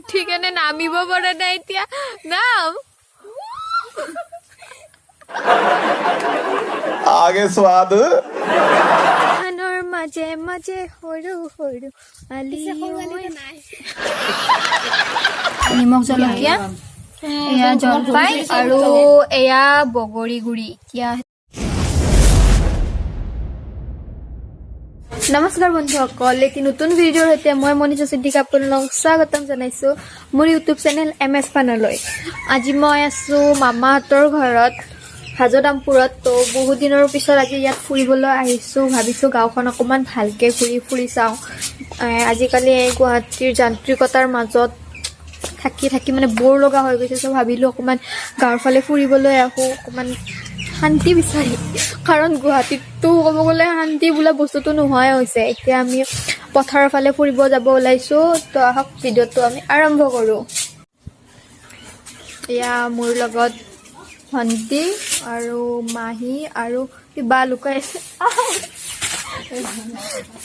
উঠি কেনে নামিব পৰা নাই এতিয়া নাম आगे स्वाद ধানৰ মাজে মাজে সৰু সৰু আলি নিমখ জলকীয়া এয়া জলপাই আৰু এয়া বগৰী গুৰি এতিয়া নমস্কাৰ বন্ধুসকল এটি নতুন ভিডিঅ'ৰ সৈতে মই মনীষা সিদ্দিক আপোনালোকক স্বাগতম জনাইছো মোৰ ইউটিউব চেনেল MS ফানলৈ আজি মই আছো মামাহঁতৰ ঘৰত হাজোদামপুৰত তো বহুত দিনৰ পিছত আজি ইয়াত ফুৰিবলৈ আহিছো ভাবিছো গাঁওখন অকমান ভালকে ফুৰি চাওঁ আজিকালি গুৱাহাটীৰ যান্ত্ৰিকতাৰ মাজত থাকি মানে বৰ লগা হৈ গৈছে তো ভাবিলো অকমান গাঁৱৰ ফালে ফুৰিবলৈ আহো অকমান শান্তি বিচাৰি কাৰণ গুৱাহাটীততো ক'ব গ'লে শান্তি বোলা বস্তুটো নোহোৱাই হৈছে এতিয়া আমি পথাৰৰ ফালে ফুৰিব যাব ওলাইছো তো আহক ভিডিঅ'টো আমি আৰম্ভ কৰো এয়া মোৰ লগত ভণ্টি আৰু মাহী আৰু বা লুকাই আছে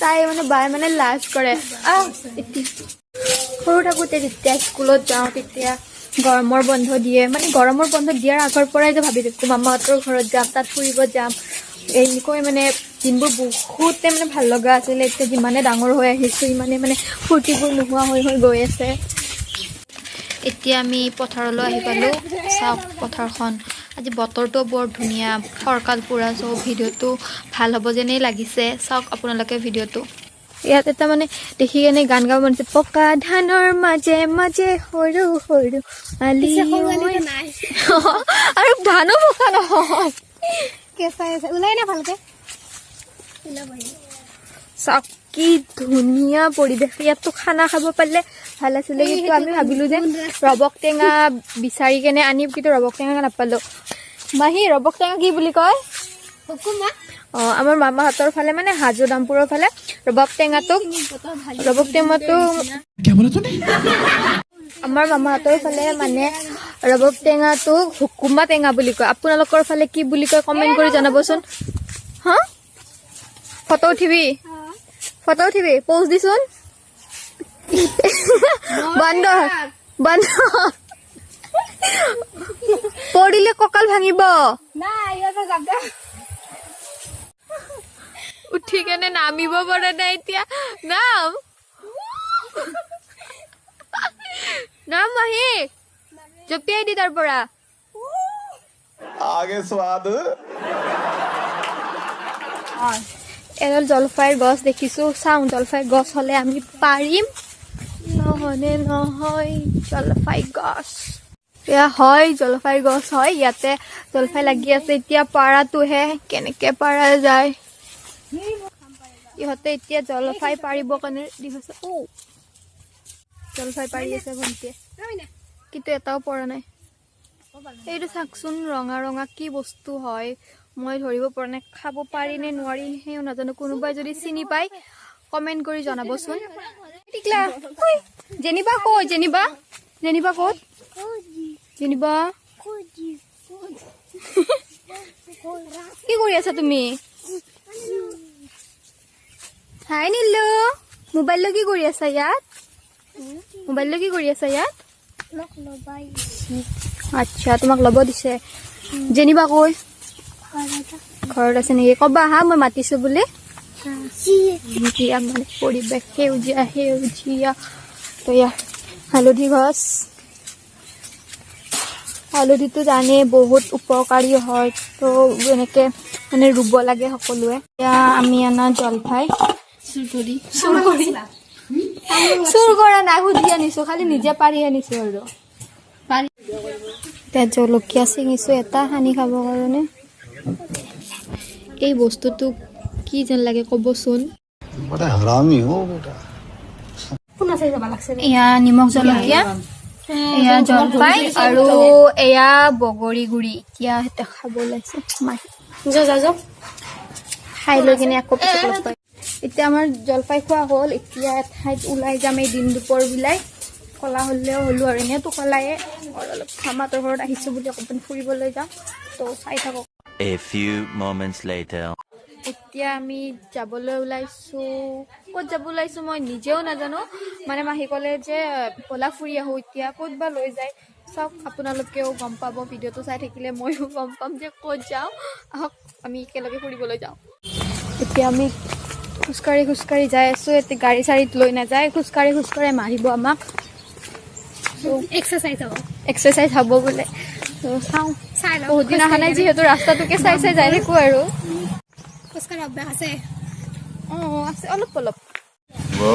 তাই মানে বাই মানে লাজ কৰে সৰু থাকোঁতে যেতিয়া স্কুলত যাওঁ তেতিয়া গৰমৰ বন্ধ দিয়ে মানে গৰমৰ বন্ধ দিয়াৰ আগৰ পৰাই যে ভাবি থাকোঁ মামাহঁতৰ ঘৰত যাম তাত ফুৰিব যাম এনেকৈ মানে দিনবোৰ বহুতে মানে ভাল লগা আছিলে এতিয়া যিমানে ডাঙৰ হৈ আহিছোঁ ইমানে মানে ফূৰ্তিবোৰ নোহোৱা হৈ গৈ আছে এতিয়া আমি পথাৰলৈ আহি পালোঁ চাওক পথাৰখন আজি বতৰটো বৰ ধুনীয়া ফৰকাল পুৰা চ' ভিডিঅ'টো ভাল হ'ব যেনেই লাগিছে চাওক আপোনালোকে ভিডিঅ'টো ইয়াত এটা মানে দেখি কেনে গান গাব মন আছে পকা ধানৰ মাজে মাজে সৰু সৰু আলি আৰু ধানো পকা নহয় ওলাই না ভালকে চাওক কি ধুনীয়া পৰিৱেশ ইয়াততো খানা খাব পাৰিলে ভাল আছিলে কিন্তু আমি ভাবিলোঁ যে ৰবক টেঙা বিচাৰি কেনে আনিম কিন্তু ৰবক টেঙা নাপালোঁ মাহী ৰবক টেঙা কি বুলি কয় আমাৰ মামাহঁতৰ ফালে মানে হাজোদামপুৰৰ ফালে ৰবক টেঙাটো আমাৰ মামাহঁতৰ ফালে মানে ৰবক টেঙাটো হুকুমা টেঙা বুলি কয় আপোনালোকৰ ফালে কি বুলি কয় কমেণ্ট কৰি জনাবচোন হা ফটো উঠিবি প'জ দিচোন বন্ধ পৰিলে কঁকাল ভাঙিব উঠি কেনে নামিব পৰা নাই এতিয়া নাম মাহী জপিয়াই দি তাৰ পৰা आगे स्वाद এডাল জলফাইৰ গছ দেখিছোঁ চাওঁ জলফাইৰ গছ হ'লে আমি পাৰিম নহ'লে নহয় জলফাই গছ এয়া হয় জলফাইৰ গছ হয় ইয়াতে জলফাই লাগি আছে এতিয়া পাৰাটোহে কেনেকৈ পাৰা যায় ইহঁতে এতিয়া জলফাই পাৰিব কাৰণে দি হৈছে জলফাই পাৰি আছে ভণ্টিয়ে কিন্তু এটাও পৰা নাই এইটো চাওকচোন ৰঙা ৰঙা কি বস্তু হয় মই ধৰিব পৰা নাই খাব পাৰি নে নোৱাৰি সেও নাজানো কোনোবাই যদি চিনি পায় কমেণ্ট কৰি জনাবচোন যেনিবা ক'ত কি কৰি আছা তুমি হাই নীলু মোবাইললৈ কি কৰি আছা ইয়াত আচ্ছা তোমাক ল'ব দিছে যেনিবা কৈ ঘৰত আছে নেকি ক'বা হা মই মাতিছোঁ বুলি মানে পৰিৱেশ সেউজীয়া তো হালধি গছ হালধিটো জানে বহুত উপকাৰী হয় তো এনেকৈ মানে ৰুব লাগে সকলোৱে এতিয়া আমি আনা জলফাই চুৰ কৰা নাই সুধি আনিছোঁ খালি নিজে পাৰি আনিছোঁ আৰু এতিয়া জলকীয়া ছিঙিছোঁ এটা সানি খাবৰ কাৰণে এই বস্তুটো কি যেন লাগে ক'বচোন এয়া নিমখ জলকীয়া এয়া জলপাই আৰু এয়া বগৰী গুৰি এতিয়া খাব ওলাইছে খাই লৈ কিনে আকৌ পিছত লগ পাই এতিয়া আমাৰ জলপাই খোৱা হ'ল এতিয়া এঠাইত ওলাই যাম এই দিন দুপৰ বিলাই কলা হ'লেও হ'লোঁ আৰু এনেইতো কলায়ে অলপ মামাহঁতৰ ঘৰত আহিছোঁ বুলি অকণমান ফুৰিবলৈ যাম তো চাই থাকক A few moments later এতিয়া আমি যাবলৈ ওলাইছো ক'ত যাব ওলাইছো মই নিজেও নাজানো মানে মাহী ক'লে যে বলা ফুৰি আহো এতিয়া ক'ত বা লৈ যায় চাওক আপোনালোকেও গম পাব ভিডিঅ'টো চাই থাকিলে ময়ো গম পাম যে ক'ত যাওঁ আহক আমি একেলগে ফুৰিবলৈ যাওঁ এতিয়া আমি খোজকাঢ়ি যাই আছো এতিয়া গাড়ী চাড়ীত লৈ নাযায় খোজকাঢ়ি মাৰিব আমাক এক্সাৰচাইজ হ'ব বোলে তো চাওঁ বহুত দিন অহা নাই যিহেতু ৰাস্তাটোকে চাই যাই থাকো আৰু আছে অলপ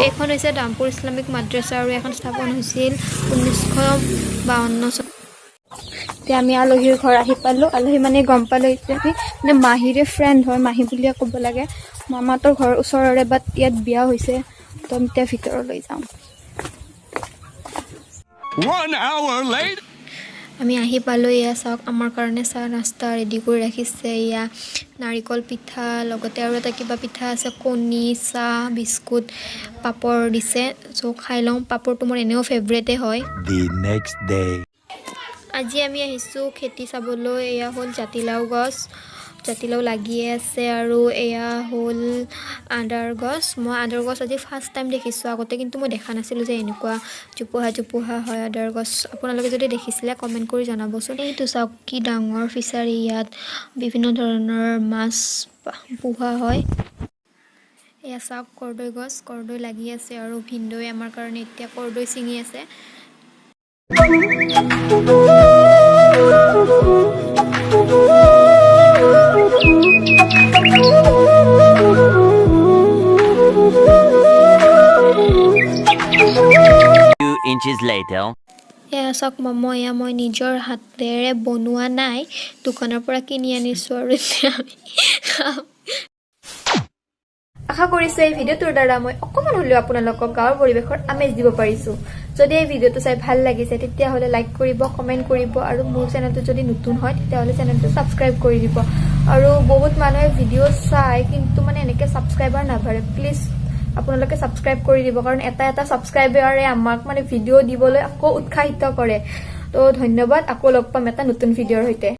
এইখন হৈছে দামপুৰ ইছলামিক মাদ্ৰাছা আৰু এখন স্থাপন হৈছিল 1952 চনত এতিয়া আমি আলহীৰ ঘৰ আহি পালোঁ আলহী মানে গম পালোঁ এতিয়া আমি মানে মাহীৰে ফ্ৰেণ্ড হয় মাহী বুলিয়ে ক'ব লাগে মামাহঁতৰ ঘৰৰ ওচৰৰে বাট ইয়াত বিয়া হৈছে তো আমি এতিয়া ভিতৰলৈ যাওঁ 1 hour later. আমি আহি পালোঁ এয়া চাওক আমাৰ কাৰণে চাহ নাস্তা ৰেডি কৰি ৰাখিছে এয়া নাৰিকল পিঠা লগতে আৰু এটা কিবা পিঠা আছে কণী চাহ বিস্কুট পাপৰ দিছে চ' খাই লওঁ পাপৰটো মোৰ এনেও ফেভৰেটে হয় The next day. আজি আমি আহিছোঁ খেতি চাবলৈ এয়া হ'ল জাতিলাও লাগিয়ে আছে আৰু এয়া হ'ল আদাৰ গছ মই আদাৰ গছ আজি ফাৰ্ষ্ট টাইম দেখিছোঁ আগতে কিন্তু মই দেখা নাছিলোঁ যে এনেকুৱা জোপোহা হয় আদাৰ গছ আপোনালোকে যদি দেখিছিলে কমেণ্ট কৰি জনাবচোন এইটো চাওক কি ডাঙৰ ফিচাৰী ইয়াত বিভিন্ন ধৰণৰ মাছ পোহা হয় এয়া চাওক কৰ্দৈ লাগি আছে আৰু ভিনদৈ আমাৰ কাৰণে এতিয়া কৰ্দৈ ছিঙি আছে Inches later. এয়া চাওক মম এয়া মই নিজৰ হাতেৰে বনোৱা নাই দোকানৰ পৰা কিনি আনিছোঁ আৰু এতিয়া আমি খাম আশা কৰিছোঁ এই ভিডিঅ'টোৰ দ্বাৰা মই অকণমান হ'লেও আপোনালোকক গাঁৱৰ পৰিৱেশৰ আমেজ দিব পাৰিছোঁ যদি এই ভিডিঅ'টো চাই ভাল লাগিছে তেতিয়াহ'লে লাইক কৰিব কমেণ্ট কৰিব আৰু মোৰ চেনেলটো যদি নতুন হয় তেতিয়াহ'লে চেনেলটো ছাবস্ক্ৰাইব কৰি দিব আৰু বহুত মানুহে ভিডিঅ' চায় কিন্তু মানে এনেকৈ ছাবস্ক্ৰাইবাৰ নাবাঢ়ে প্লিজ আপোনালোকে ছাবস্ক্ৰাইব কৰি দিব কাৰণ এটা ছাবস্ক্ৰাইবাৰে আমাক মানে ভিডিঅ' দিবলৈ আকৌ উৎসাহিত কৰে তো ধন্যবাদ আকৌ লগ পাম এটা নতুন ভিডিঅ'ৰ সৈতে